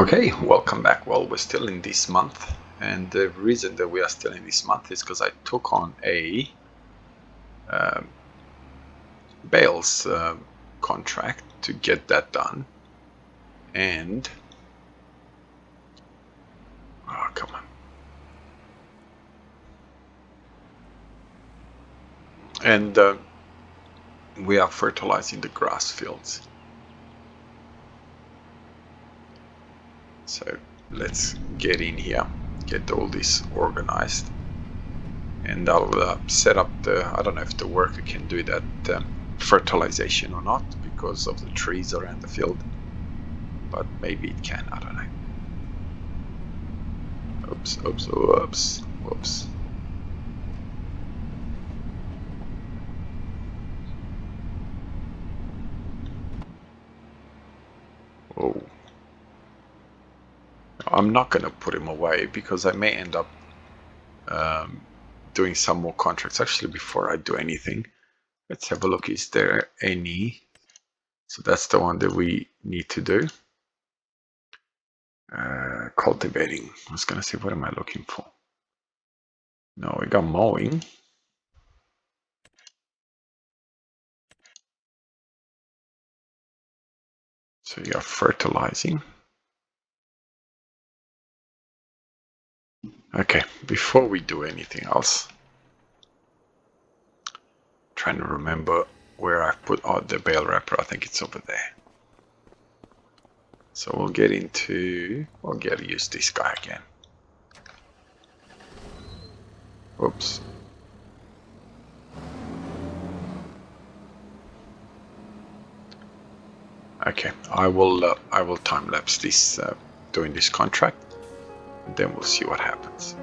Okay, welcome back. Well, we're still in this month, and the reason that we are still in this month is because I took on a bales contract to get that done, and oh, come on, and we are fertilizing the grass fields. So let's get in here, get all this organized, and I'll set up the. I don't know if the worker can do that fertilization or not because of the trees around the field, but maybe it can. I don't know. Oops, oops, oops, whoops. Oh. I'm not going to put him away because I may end up doing some more contracts. Actually, before I do anything, let's have a look. Is there any? So that's the one that we need to do. Cultivating. I was going to say, what am I looking for? No, we got mowing. So you are fertilizing. Okay, before we do anything else, trying to remember where I put the bale wrapper. I think it's over there. So we'll get use this guy again. Oops. Okay, I will time lapse this doing this contract, and then we'll see what happens.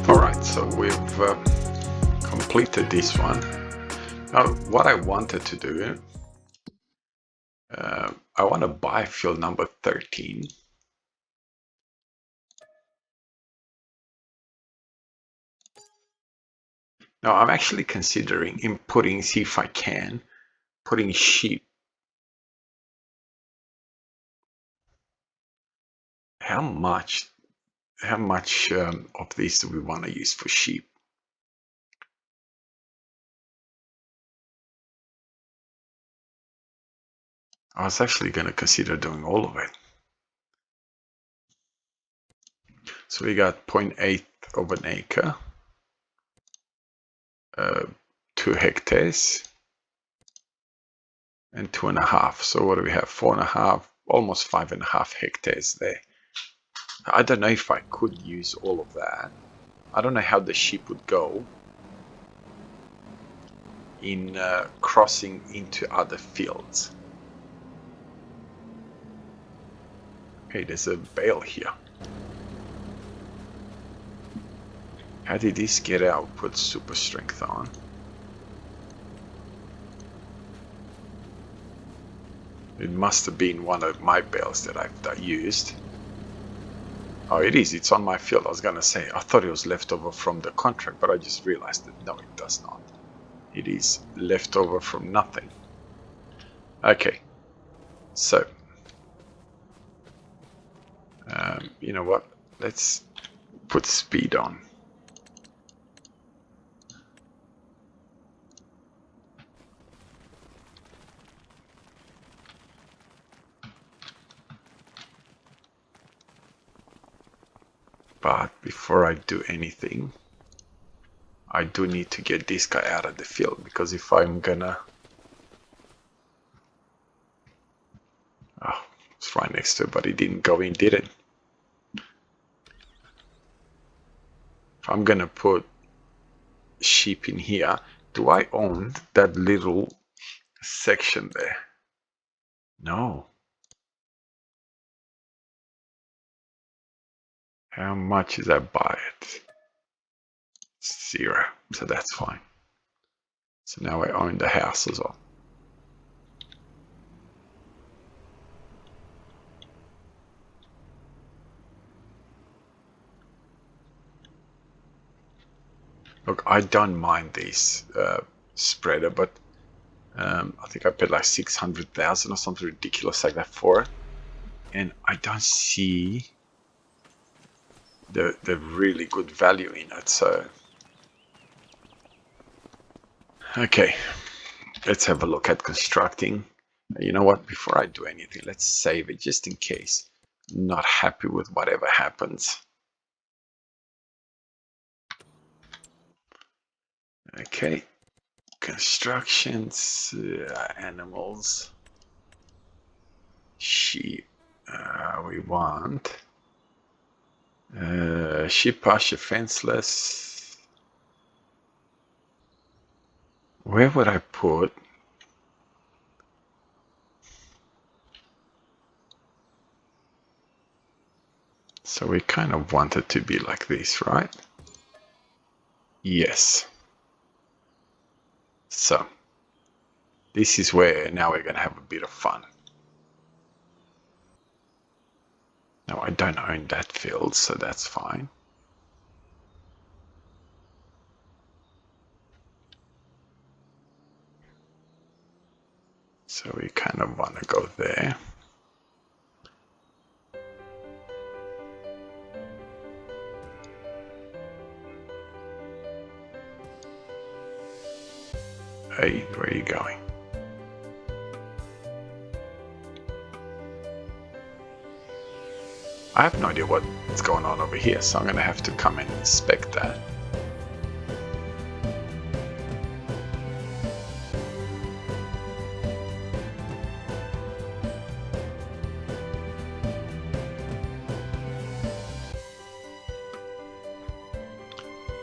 Alright, so we've completed this one. Now, what I wanted to do, I want to buy field number 13. Now, I'm actually considering inputting, see if I can, putting sheep. How much of these do we want to use for sheep? I was actually going to consider doing all of it. So we got 0.8 of an acre, 2 hectares, and 2.5. So what do we have? 4.5, almost 5.5 hectares there. I don't know if I could use all of that. I don't know how the sheep would go in crossing into other fields. Okay, there's a bale here. How did this get out? Put super strength on. It must have been one of my bales that I've used. Oh, it is. It's on my field. I was going to say, I thought it was leftover from the contract, but I just realized that no, it does not. It is leftover from nothing. Okay. So, you know what? Let's put speed on. But before I do anything, I do need to get this guy out of the field, because if I'm gonna... Oh, it's right next to it, but it didn't go in, did it? If I'm gonna put sheep in here, do I own that little section there. No. How much is I buy it? 0. So that's fine. So now I own the house as well. Look, I don't mind this spreader, but I think I paid like 600,000 or something ridiculous like that for it, and I don't see the really good value in it. So okay, let's have a look at constructing. You know what? Before I do anything, let's save it just in case. Not happy with whatever happens. Okay, constructions, animals, sheep. We want sheep pasture fenceless. Where would I put? So we kind of want it to be like this, right? Yes. So this is where now we're going to have a bit of fun. Now I don't own that field, so that's fine. So we kind of want to go there. Hey, where are you going? I have no idea what's going on over here, so I'm going to have to come and inspect that.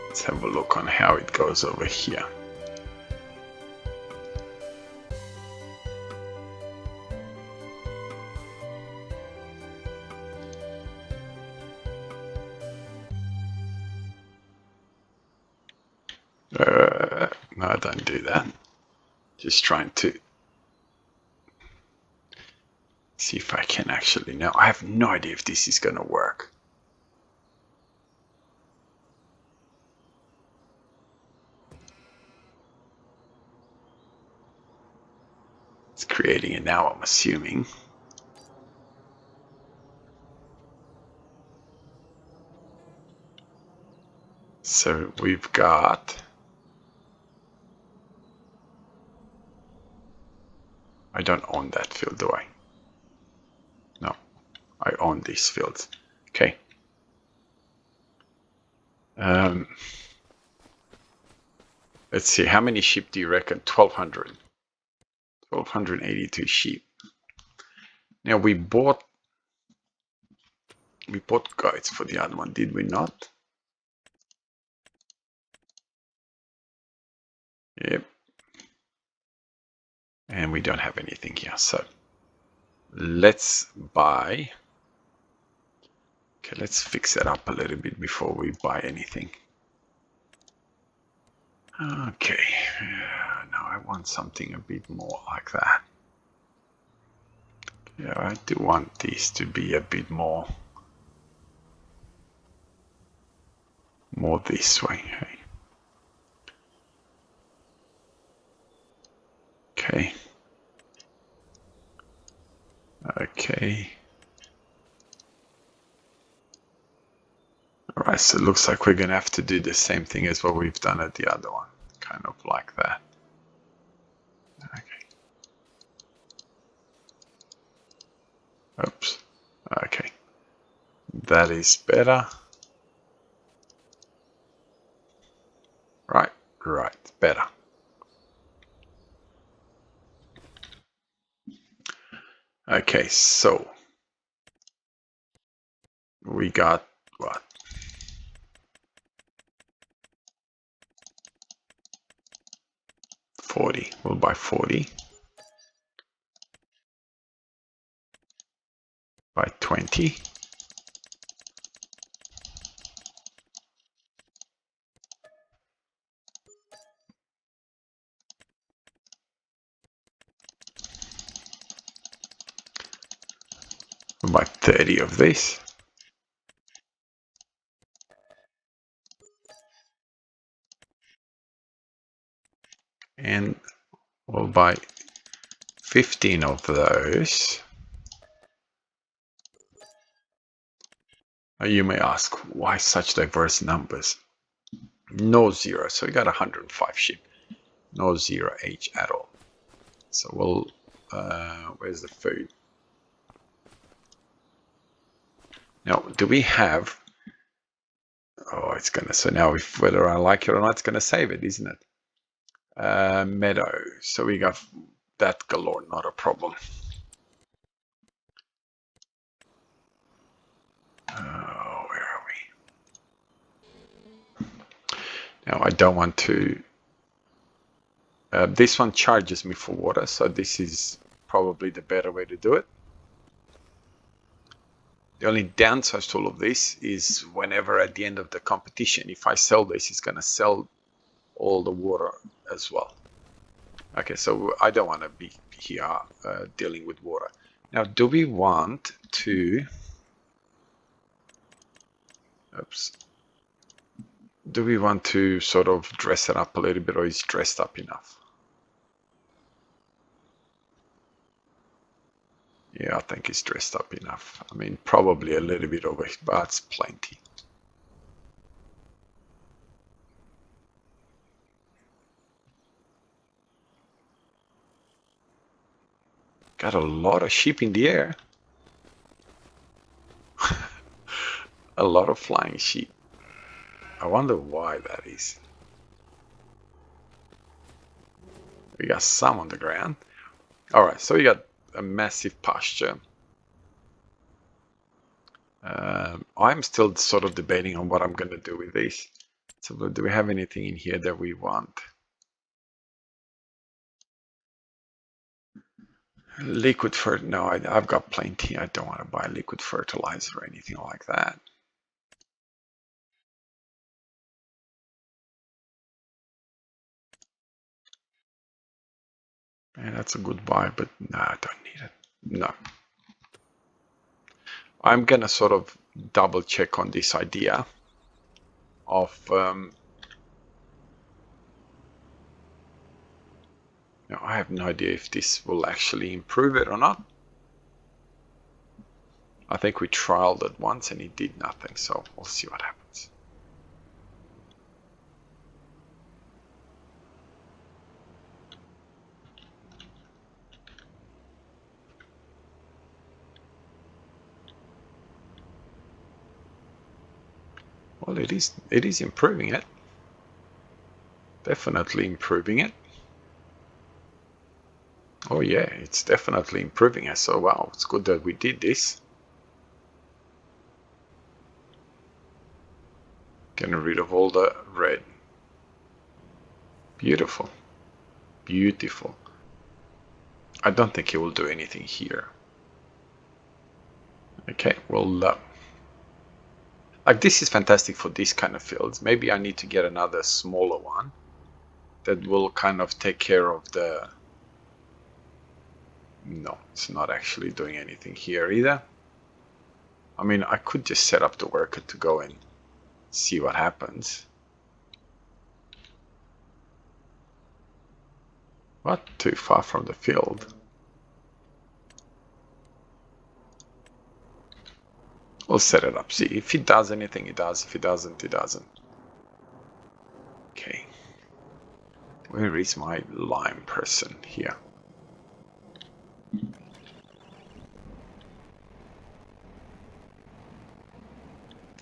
Let's have a look on how it goes over here. No, don't do that. Just trying to see if I can actually know. I have no idea if this is going to work. It's creating it now, I'm assuming. So we've got... I don't own that field, do I? No, I own these fields. Okay. Let's see, how many sheep do you reckon? 1,200. 1,282 sheep. Now we bought goats for the other one, did we not? Yep. And we don't have anything here, so let's buy. Okay, let's fix it up a little bit before we buy anything. Okay, now I want something a bit more like that. Yeah, I do want these to be a bit more this way. Hey. Okay. Okay. Alright, so it looks like we're going to have to do the same thing as what we've done at the other one. Kind of like that. Okay. Oops. Okay. That is better. Right, better. Okay, so we got what? 40. We'll buy 40. 20. About 30 of this. And we'll buy 15 of those. Now you may ask, why such diverse numbers? No zero, so we got 105 sheep. No zero age at all. So we'll, where's the food? Now, do we have, oh, it's gonna, so now if whether I like it or not, it's gonna save it, isn't it? Meadow, so we got that galore, not a problem. Where are we? Now I don't want to, this one charges me for water, so this is probably the better way to do it. The only downside to all of this is whenever at the end of the competition, if I sell this, it's going to sell all the water as well. Okay, so I don't want to be here dealing with water. Now, do we want to... Oops. Do we want to sort of dress it up a little bit, or is it dressed up enough? Yeah, I think it's dressed up enough. I mean, probably a little bit over, but it's plenty. Got a lot of sheep in the air. A lot of flying sheep. I wonder why that is. We got some on the ground. All right, so we got a massive pasture. I'm still sort of debating on what I'm going to do with this. So do we have anything in here that we want? Liquid fertilizer. No, I've got plenty. I don't want to buy liquid fertilizer or anything like that. And that's a good buy, but no, I don't need it. No. I'm going to sort of double check on this idea of now, I have no idea if this will actually improve it or not. I think we trialed it once and it did nothing, so we'll see what happens. Well, it is improving it. Definitely improving it. Oh yeah, it's definitely improving it. So wow, it's good that we did this. Getting rid of all the red. Beautiful. Beautiful. I don't think he will do anything here. Okay, well, like this is fantastic for this kind of fields. Maybe I need to get another smaller one that will kind of take care of the... No, it's not actually doing anything here either. I mean, I could just set up the worker to go and see what happens. What? Too far from the field. We'll set it up. See, if it does anything, it does. If it doesn't, it doesn't. Okay. Where is my lime person? Here.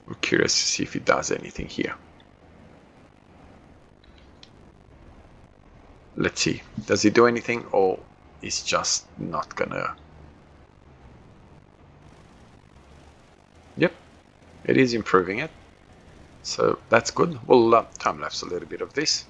We're curious to see if it does anything here. Let's see. Does it do anything, or it's just not gonna... Yep, it is improving it. So that's good. We'll time-lapse a little bit of this.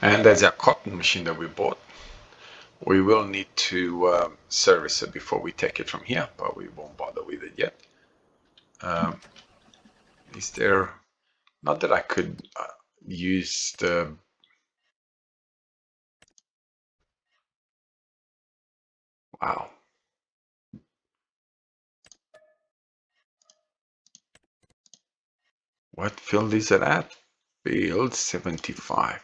And there's our cotton machine that we bought. We will need to service it before we take it from here, but we won't bother with it yet. Is there, not that I could use the, wow. What field is it at? Field 75.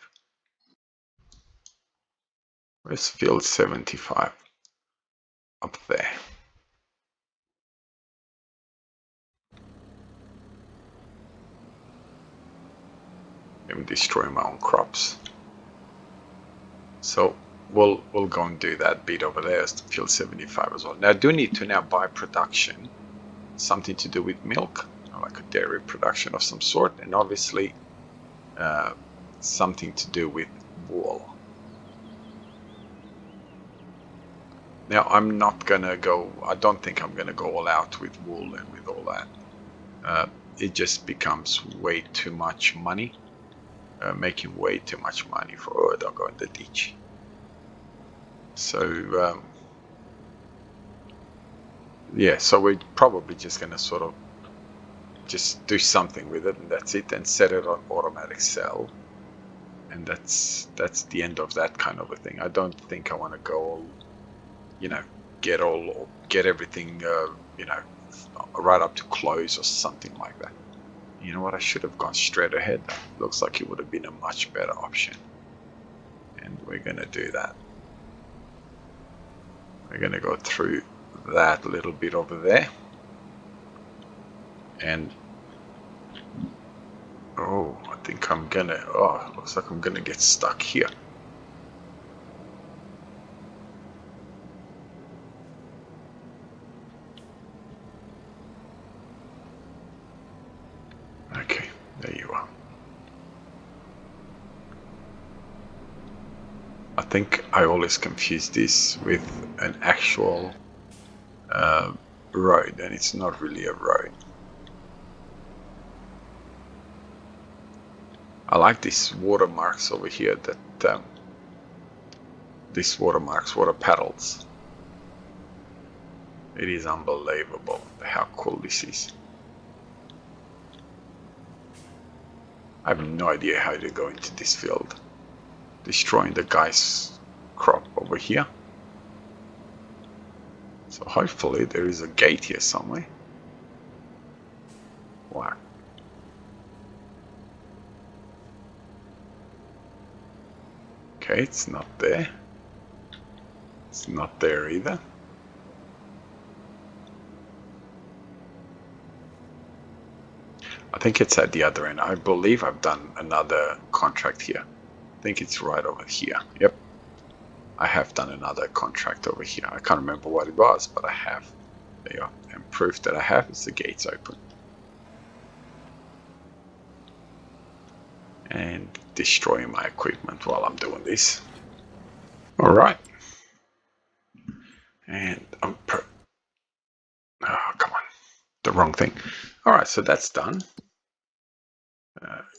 Where's field 75? Up there. I'm destroying my own crops. So we'll go and do that bit over there as the field 75 as well. Now I do need to now buy production, something to do with milk, like a dairy production of some sort, and obviously something to do with wool. Now I'm not gonna go, I don't think I'm gonna go all out with wool and with all that. It just becomes way too much money, making way too much money for, oh, don't go in the ditch. So yeah, so we're probably just gonna sort of just do something with it, and that's it, and set it on automatic sell, and that's the end of that kind of a thing. I don't think I want to go all, you know, get everything you know, right up to close or something like that. You know what, I should have gone straight ahead. Looks like it would have been a much better option, and we're gonna do that. We're gonna go through that little bit over there, and oh, I think I'm gonna, oh, looks like I'm gonna get stuck here. Okay, there you are. I think I always confuse this with an actual road, and it's not really a road. I like these watermarks over here, that these watermarks, water paddles. It is unbelievable how cool this is. I have no idea how to go into this field. Destroying the guy's crop over here. So hopefully there is a gate here somewhere. Wow. Okay, it's not there. It's not there either. I think it's at the other end. I believe I've done another contract here. I think it's right over here. Yep. I have done another contract over here. I can't remember what it was, but I have. There you are. And proof that I have is the gates open. And destroying my equipment while I'm doing this. All right. And I'm oh, come on. The wrong thing. All right, so that's done.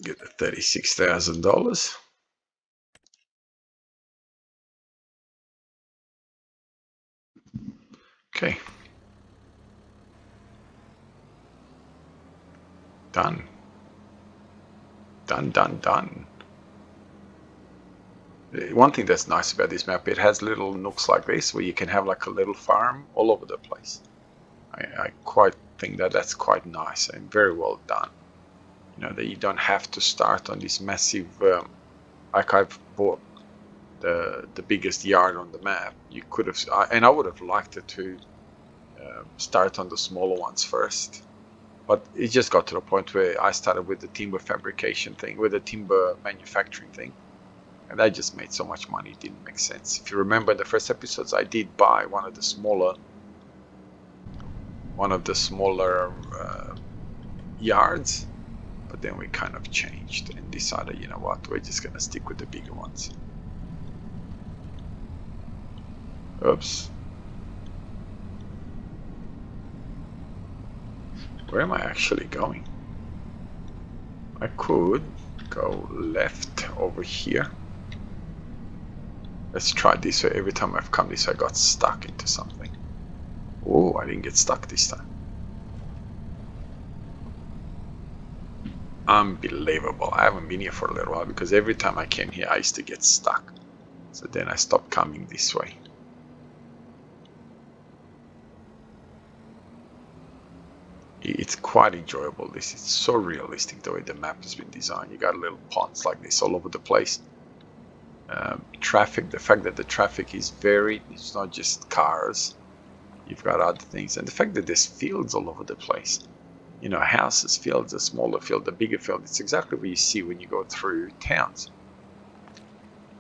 Get the $36,000. Okay. Done. Done, done, done. One thing that's nice about this map, it has little nooks like this where you can have like a little farm all over the place. I quite think that that's quite nice and very well done. You know, that you don't have to start on this massive, like I've bought the biggest yard on the map. You could have, and I would have liked it to start on the smaller ones first. But it just got to the point where I started with the timber fabrication thing, with the timber manufacturing thing. And that just made so much money, it didn't make sense. If you remember in the first episodes, I did buy one of the smaller yards, but then we kind of changed and decided, you know what, we're just gonna stick with the bigger ones. Oops. Where am I actually going? I could go left over here. Let's try this way. Every time I've come this way, I got stuck into something. Oh, I didn't get stuck this time. Unbelievable. I haven't been here for a little while because every time I came here, I used to get stuck. So then I stopped coming this way. It's quite enjoyable. This is so realistic the way the map has been designed. You got little ponds like this all over the place. Traffic, the fact that the traffic is varied, it's not just cars. You've got other things. And the fact that there's fields all over the place. You know, houses, fields, a smaller field, a bigger field. It's exactly what you see when you go through towns.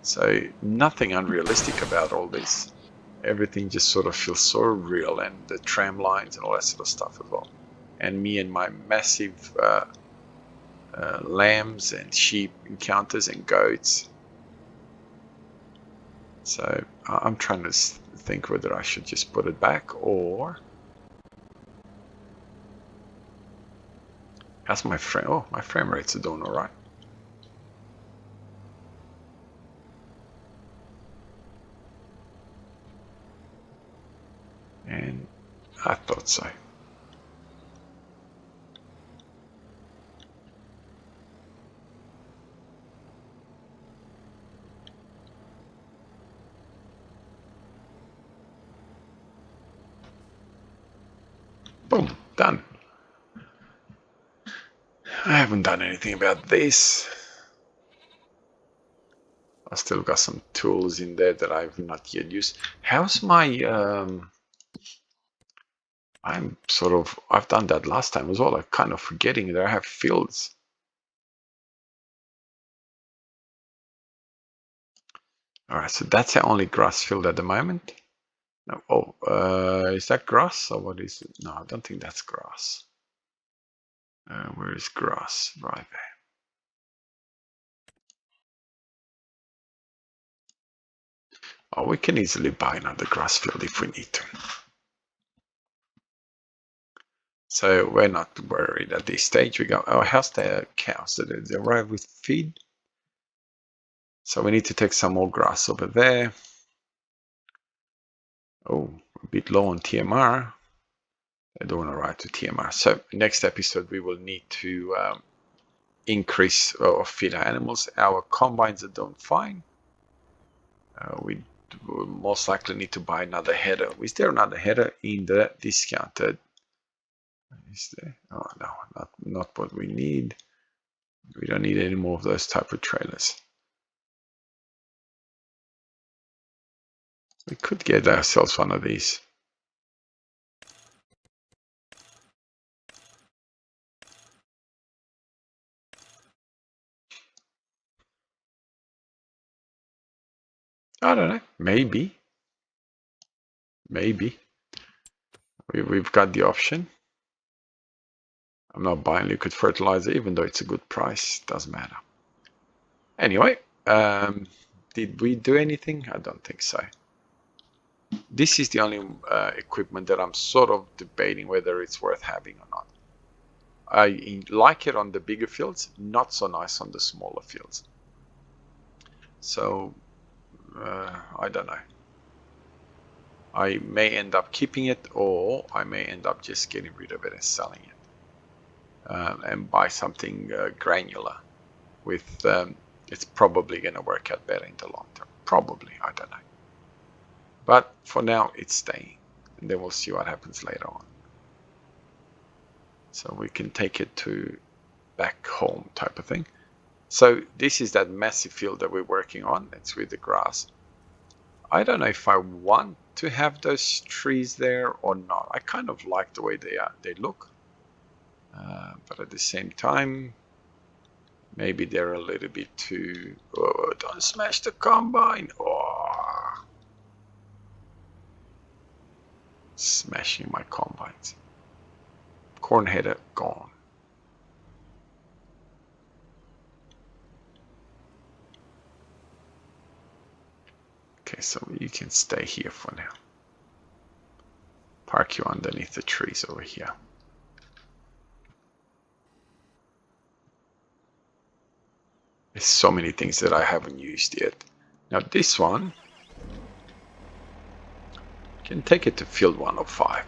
So nothing unrealistic about all this. Everything just sort of feels so real, and the tram lines and all that sort of stuff as well. And me and my massive lambs and sheep encounters and goats. So I'm trying to think whether I should just put it back or... How's my frame? Oh, my frame rates are doing all right. And I thought so. Boom, done. I haven't done anything about this. I still got some tools in there that I've not yet used. How's my... I've done that last time as well. I'm kind of forgetting that I have fields. All right, so that's the only grass field at the moment. No, is that grass or what is it? No, I don't think that's grass. Where is grass? Right there. Oh, we can easily buy another grass field if we need to. So we're not worried at this stage. We go, oh, how's the cows? Did they arrive with feed? So we need to take some more grass over there. Oh, a bit low on TMR. I don't want to arrive to TMR. So next episode, we will need to increase or feed our animals. Our combines are doing fine. We will most likely need to buy another header. Is there another header in the discounted? Is there? Oh no, not what we need. We don't need any more of those type of trailers. We could get ourselves one of these. I don't know. Maybe. We've got the option. I'm not buying liquid fertilizer, even though it's a good price. Doesn't matter. Anyway, did we do anything? I don't think so. This is the only equipment that I'm sort of debating whether it's worth having or not. I like it on the bigger fields, not so nice on the smaller fields. So, I don't know. I may end up keeping it, or I may end up just getting rid of it and selling it. And buy something granular with... it's probably going to work out better in the long term. Probably, I don't know. But for now, it's staying. And then we'll see what happens later on. So we can take it to back home type of thing. So this is that massive field that we're working on. It's with the grass. I don't know if I want to have those trees there or not. I kind of like the way they look. But at the same time, maybe they're a little bit too... Oh, don't smash the combine. Oh. Smashing my combines. Corn header gone. Okay, so you can stay here for now. Park you underneath the trees over here. There's so many things that I haven't used yet. Now this one, Can take it to field 105.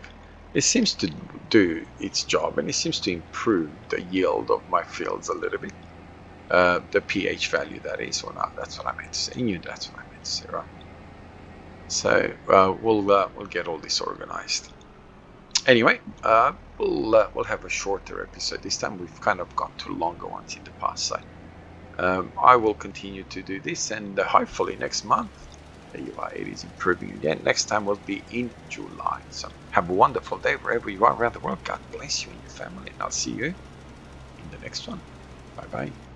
It seems to do its job, and it seems to improve the yield of my fields a little bit. The pH value, that is, or not. That's what I meant to say. You knew that's what I meant to say, right? So we'll get all this organized. Anyway, we'll have a shorter episode this time. We've kind of gone to longer ones in the past, so I will continue to do this, and hopefully next month it is improving again. Next time will be in July. So have a wonderful day wherever you are around the world. God bless you and your family, and I'll see you in the next one. Bye bye.